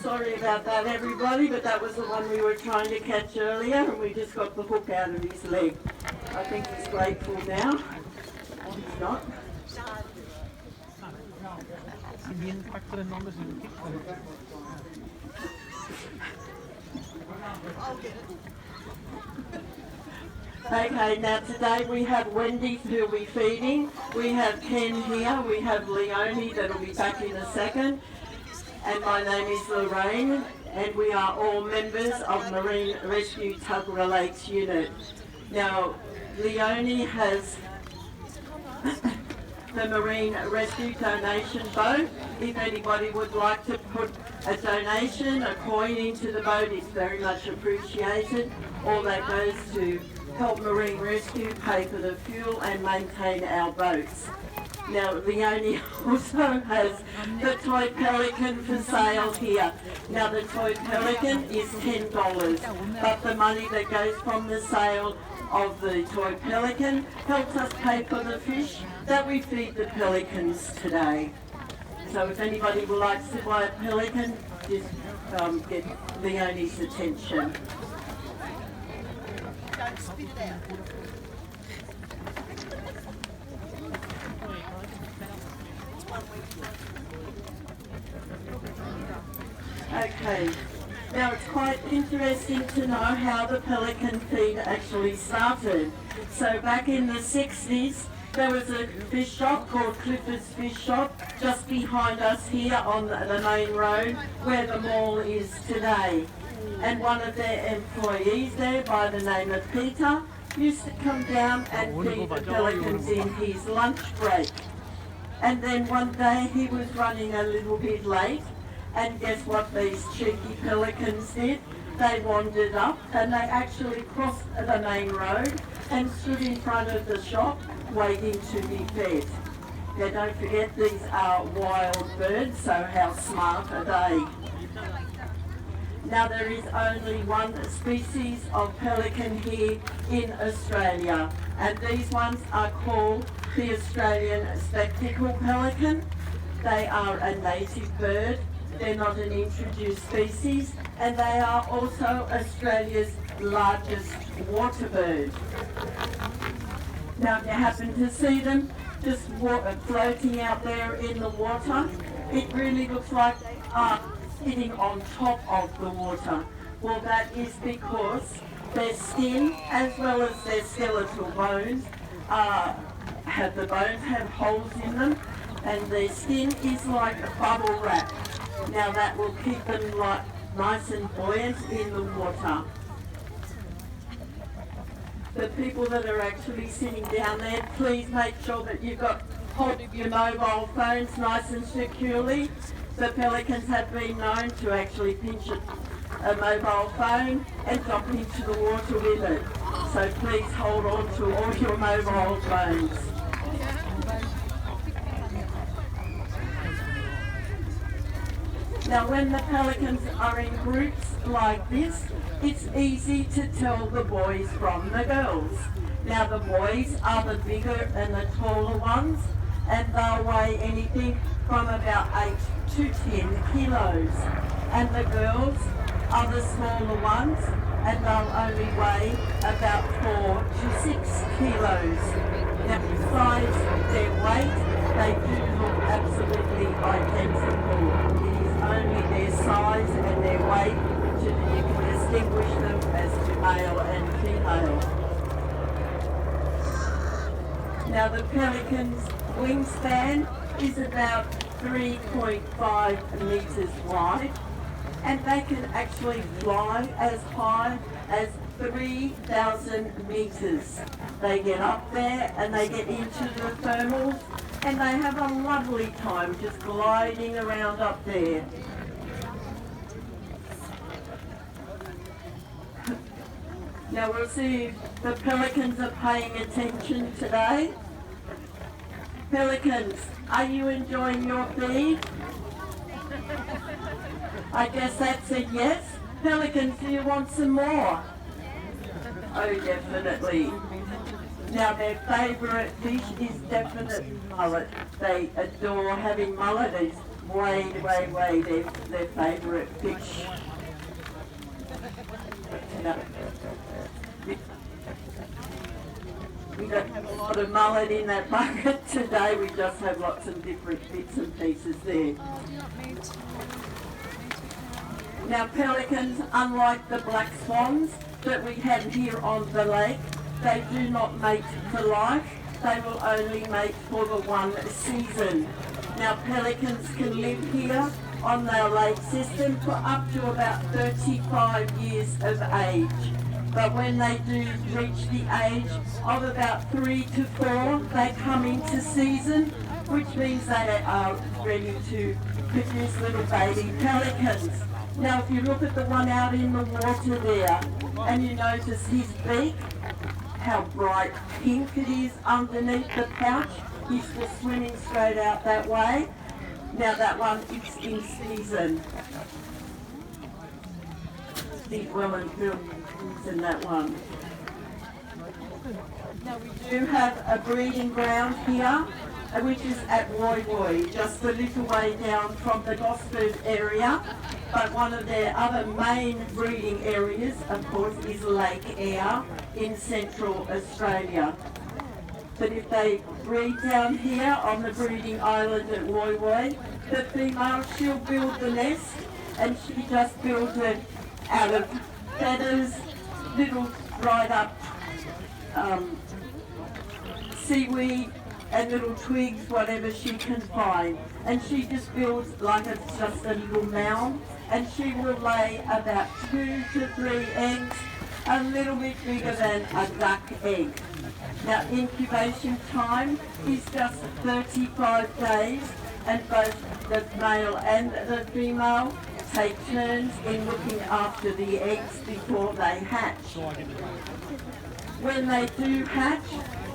Sorry about that, everybody, but that was the one we were trying to catch earlier, and we just got the hook out of his leg. I think he's grateful now. He's not. Okay, now today we have Wendy who'll be feeding. We have Ken here. We have Leonie that'll be back in a second. And my name is Lorraine, and we are all members of Marine Rescue Tuggerah Lakes Unit. Now, Leonie has the Marine Rescue donation boat. If anybody would like to put a donation, a coin into the boat, it's very much appreciated. All that goes to help Marine Rescue pay for the fuel and maintain our boats. Now, Leonie also has the toy Pelican for sale here. Now, the toy Pelican is $10, but the money that goes from the sale of the toy Pelican helps us pay for the fish that we feed the pelicans today. So if anybody would like to buy a pelican, just get Leonie's attention. Don't spit it out. Okay, now it's quite interesting to know how the pelican feed actually started. So back in the 60s, there was a fish shop called Clifford's Fish Shop just behind us here on the main road where the mall is today. And one of their employees there by the name of Peter used to come down and feed the pelicans in his lunch break. And then one day he was running a little bit late, and guess what these cheeky pelicans did? They wandered up and they actually crossed the main road and stood in front of the shop waiting to be fed. Now don't forget these are wild birds, so how smart are they? Now there is only one species of pelican here in Australia, and these ones are called the Australian spectacle pelican. They are a native bird. They're not an introduced species, and they are also Australia's largest water bird. Now if you happen to see them just floating out there in the water, it really looks like they are sitting on top of the water. Well, that is because their skin as well as their skeletal bones the bones have holes in them, and their skin is like a bubble wrap. Now that will keep them nice and buoyant in the water. The people that are actually sitting down there, please make sure that you've got hold of your mobile phones nice and securely. The pelicans have been known to actually pinch a mobile phone and drop into the water with it. So please hold on to all your mobile phones. Now when the pelicans are in groups like this, it's easy to tell the boys from the girls. Now the boys are the bigger and the taller ones, and they'll weigh anything from about 8 to 10 kilos. And the girls are the smaller ones, and they'll only weigh about 4 to 6 kilos. Now besides their weight, they do look absolutely identical. It is only their size and their weight that you can distinguish them as to male and female. Now the pelican's wingspan is about 3.5 metres wide, and they can actually fly as high as 3,000 metres. They get up there and they get into the thermals, and they have a lovely time just gliding around up there. Now we'll see if the pelicans are paying attention today. Pelicans, are you enjoying your feed? I guess that's a yes. Pelicans, do you want some more? Oh, definitely. Now their favourite fish is definitely mullet. They adore having mullet. It's way their favourite fish. We don't have a lot of mullet in that bucket today, we just have lots of different bits and pieces there. Now pelicans, unlike the black swans that we have here on the lake, they do not mate for life, they will only mate for the one season. Now pelicans can live here on our lake system for up to about 35 years of age. But when they do reach the age of about 3 to 4, they come into season, which means they are ready to produce little baby pelicans. Now if you look at the one out in the water there, and you notice his beak, how bright pink it is underneath the pouch, he's just swimming straight out that way. Now that one is in season. Big well and filled in that one. Now we do have a breeding ground here, which is at Woi Woi, just a little way down from the Gosford area. But one of their other main breeding areas, of course, is Lake Eyre in Central Australia. But if they breed down here on the breeding island at Woi Woi, the female, she'll build the nest, and she just builds it out of feathers, little dried up seaweed and little twigs, whatever she can find. And she just builds like it's just a little mound, and she will lay about 2 to 3 eggs, a little bit bigger than a duck egg. Now incubation time is just 35 days, and both the male and the female take turns in looking after the eggs before they hatch. When they do hatch,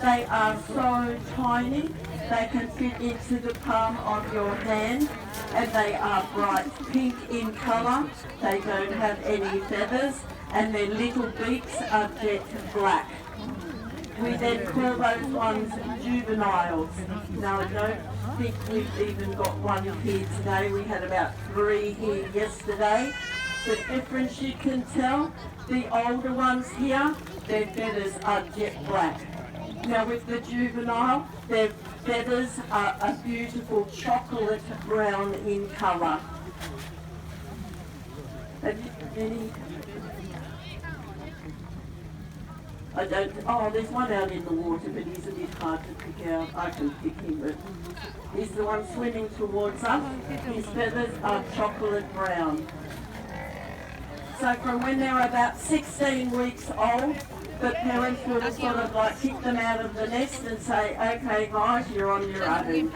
they are so tiny, they can fit into the palm of your hand, and they are bright pink in colour, they don't have any feathers, and their little beaks are jet black. We then call those ones juveniles. Now I don't think we've even got one here today. We had about 3 here yesterday. The difference you can tell, the older ones here, their feathers are jet black. Now with the juvenile, their feathers are a beautiful chocolate brown in colour. Have you any? I don't, oh, there's one out in the water, but he's a bit hard to pick out. I can pick him, but he's the one swimming towards us. His feathers are chocolate brown. So from when they're about 16 weeks old, the parents will sort of like kick them out of the nest and say, okay guys, you're on your own.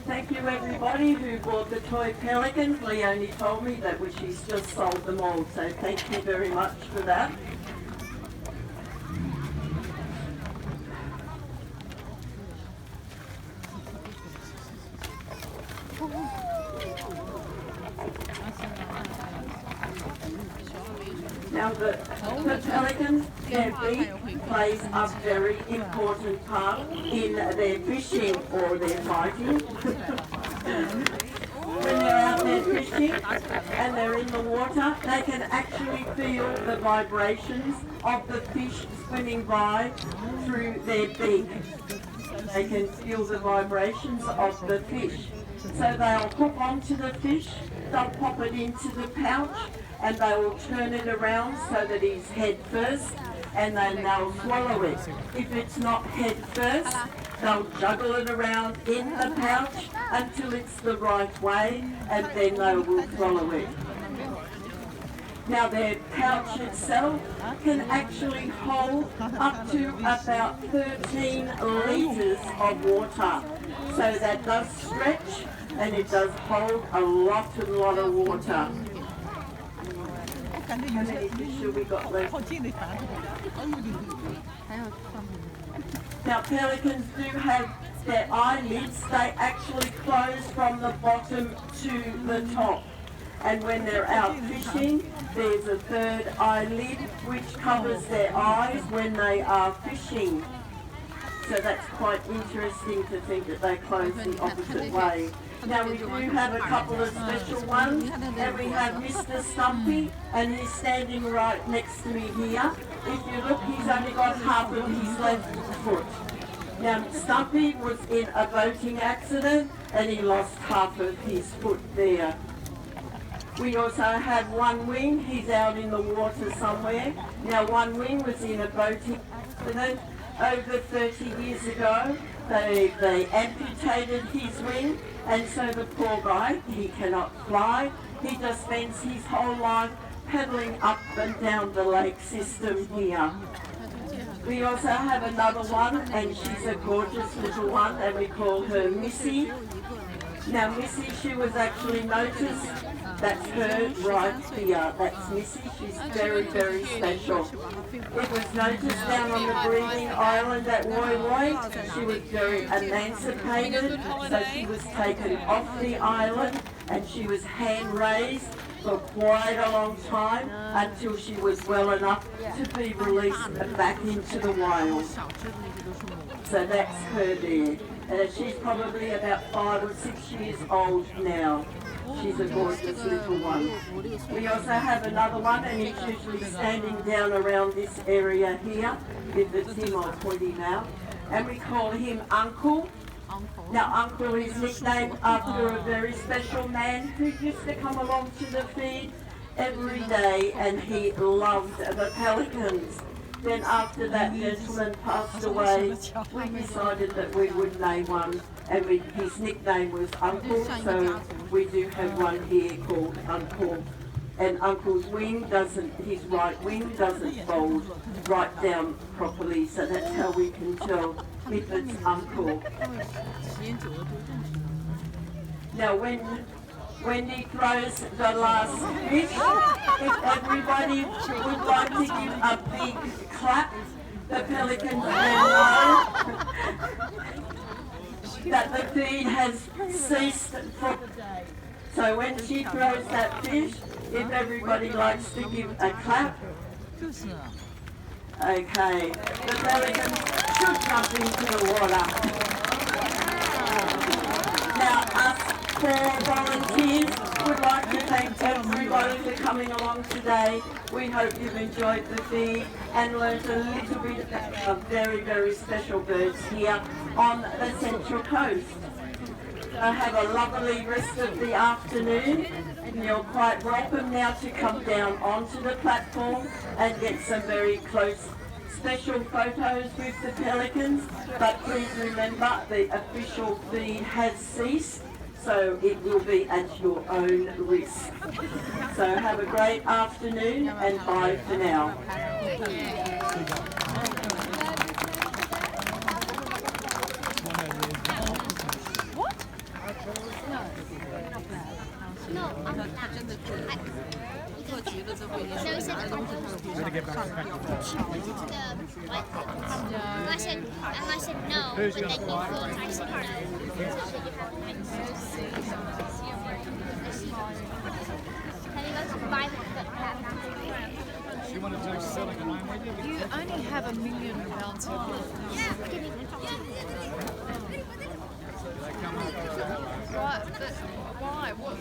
Thank you everybody who bought the toy pelicans. Leonie told me that she's just sold them all, so thank you very much for that. Now the pelicans, their beak plays a very important part in their fishing or their fighting. When they're out there fishing and they're in the water, they can actually feel the vibrations of the fish swimming by through their beak. They can feel the vibrations of the fish. So they'll hook onto the fish, they'll pop it into the pouch, and they will turn it around so that he's head first, and then they'll swallow it. If it's not head first, they'll juggle it around in the pouch until it's the right way, and then they will swallow it. Now their pouch itself can actually hold up to about 13 litres of water. So that does stretch, and it does hold a lot of water. How many fish have we got left? Now pelicans do have their eyelids, they actually close from the bottom to the top. And when they're out fishing, there's a third eyelid which covers their eyes when they are fishing. So that's quite interesting to think that they close the opposite way. Now we do have a couple of special ones, and we have Mr. Stumpy, and he's standing right next to me here. If you look, he's only got half of his left foot. Now Stumpy was in a boating accident and he lost half of his foot there. We also have One Wing, he's out in the water somewhere. Now One Wing was in a boating accident over 30 years ago. They amputated his wing, and so the poor guy, he cannot fly. He just spends his whole life paddling up and down the lake system here. We also have another one, and she's a gorgeous little one, and we call her Missy. Now Missy, she was actually noticed. That's her right here. That's Missy. She's very, very special. It was noticed down on the breeding island at Woi Woi. She was very emancipated, so she was taken off the island and she was hand raised for quite a long time until she was well enough to be released back into the wild. So that's her there. She's probably about 5 or 6 years old now. She's a gorgeous little one. We also have another one, and he's usually standing down around this area here. If it's him, I'll point him out. And we call him Uncle. Now Uncle is nicknamed after a very special man who used to come along to the feed every day, and he loved the pelicans. Then after that gentleman passed away, we decided that we would name one, and his nickname was Uncle, so we do have one here called Uncle. And Uncle's wing his right wing doesn't fold right down properly, so that's how we can tell if it's Uncle. Now when he throws the last fish, if everybody would like to give a big clap, the pelicans will know that the feed has ceased for the day. So when she throws that fish, if everybody likes to give a clap, okay, the pelicans should jump into the water. Now us four volunteers would like to thank everybody for coming along today. We hope you've enjoyed the feed and learned a little bit about very, very special birds here on the Central Coast. Have a lovely rest of the afternoon. You're quite welcome now to come down onto the platform and get some very close special photos with the pelicans, but please remember the official feed has ceased, so it will be at your own risk. So have a great afternoon and bye for now. I said no, but then you called, I said no. You only have 1 million pounds of it. Right, but why? What